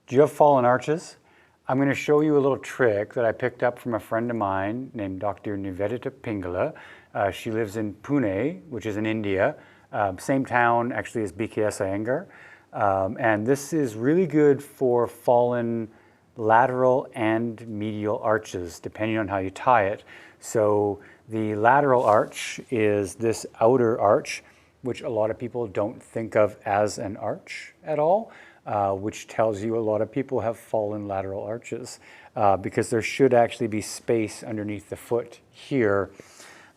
Do you have fallen arches? I'm going to show you a little trick that I picked up from a friend of mine named Dr. Nivedita Pingala. She lives in Pune, which is in India, same town actually as BKS Iyengar. And this is really good for fallen lateral and medial arches, depending on how you tie it. So the lateral arch is this outer arch, which a lot of people don't think of as an arch at all, which tells you a lot of people have fallen lateral arches because there should actually be space underneath the foot here.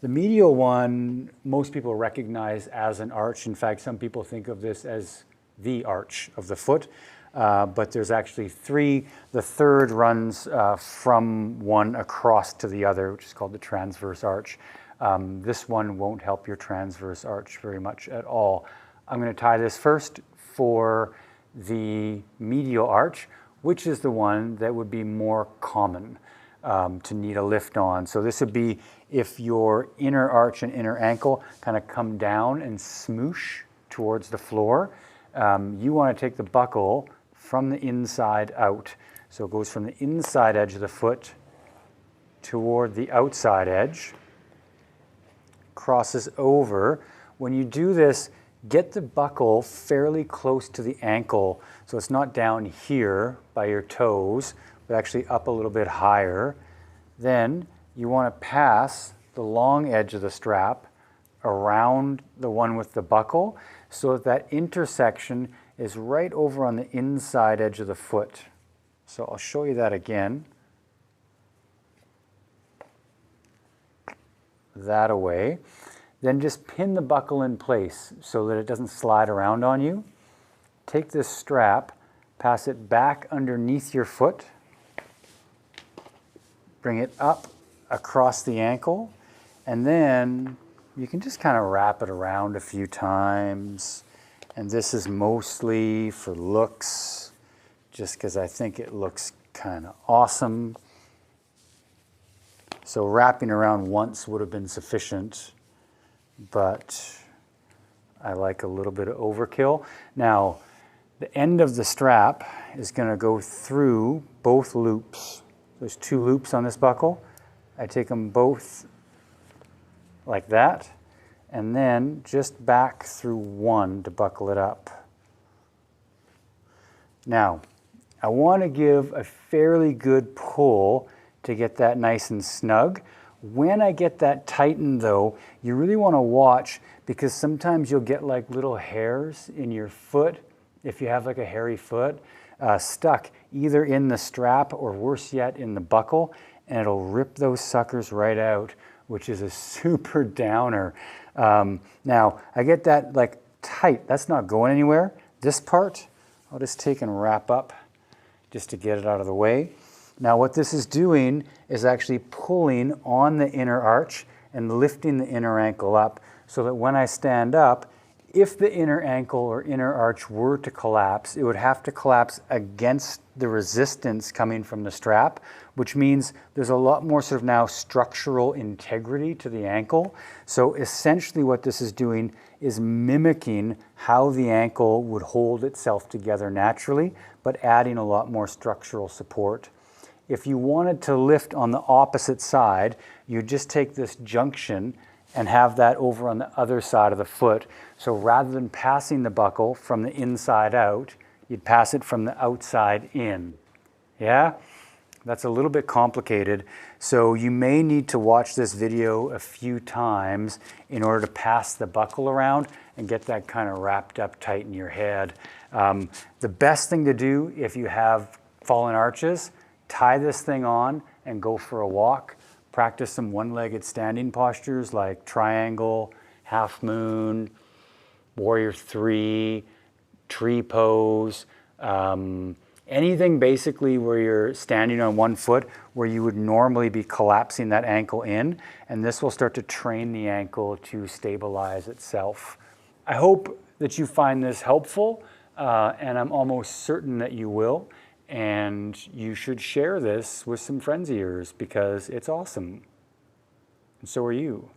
The medial one, most people recognize as an arch. In fact, some people think of this as the arch of the foot, but there's actually three. The third runs from one across to the other, which is called the transverse arch. This one won't help your transverse arch very much at all. I'm going to tie this first for the medial arch, which is the one that would be more common to need a lift on. So this would be if your inner arch and inner ankle kind of come down and smoosh towards the floor. You want to take the buckle from the inside out. So it goes from the inside edge of the foot toward the outside edge, crosses over. When you do this, get the buckle fairly close to the ankle, so it's not down here by your toes, but actually up a little bit higher. Then you want to pass the long edge of the strap around the one with the buckle so that intersection is right over on the inside edge of the foot. So I'll show you that again. That away. Then just pin the buckle in place so that it doesn't slide around on you. Take this strap, pass it back underneath your foot, bring it up across the ankle, and then you can just kind of wrap it around a few times. And this is mostly for looks, just because I think it looks kind of awesome. So wrapping around once would have been sufficient, but I like a little bit of overkill. Now, the end of the strap is going to go through both loops. There's two loops on this buckle. I take them both like that, and then just back through one to buckle it up. Now, I want to give a fairly good pull to get that nice and snug. When I get that tightened though, you really want to watch, because sometimes you'll get like little hairs in your foot, if you have like a hairy foot, stuck either in the strap or worse yet in the buckle, and it'll rip those suckers right out, which is a super downer. Now, I get that like tight, that's not going anywhere. This part, I'll just take and wrap up just to get it out of the way. Now what this is doing is actually pulling on the inner arch and lifting the inner ankle up so that when I stand up, if the inner ankle or inner arch were to collapse, it would have to collapse against the resistance coming from the strap, which means there's a lot more sort of now structural integrity to the ankle. So essentially what this is doing is mimicking how the ankle would hold itself together naturally, but adding a lot more structural support. If you wanted to lift on the opposite side, you just take this junction and have that over on the other side of the foot. So rather than passing the buckle from the inside out, you'd pass it from the outside in. Yeah? That's a little bit complicated. So you may need to watch this video a few times in order to pass the buckle around and get that kind of wrapped up tight in your head. The best thing to do if you have fallen arches, tie this thing on and go for a walk. Practice some one-legged standing postures like triangle, half moon, warrior three, tree pose, anything basically where you're standing on one foot where you would normally be collapsing that ankle in, and this will start to train the ankle to stabilize itself. I hope that you find this helpful, and I'm almost certain that you will. And you should share this with some friends of yours because it's awesome. And so are you.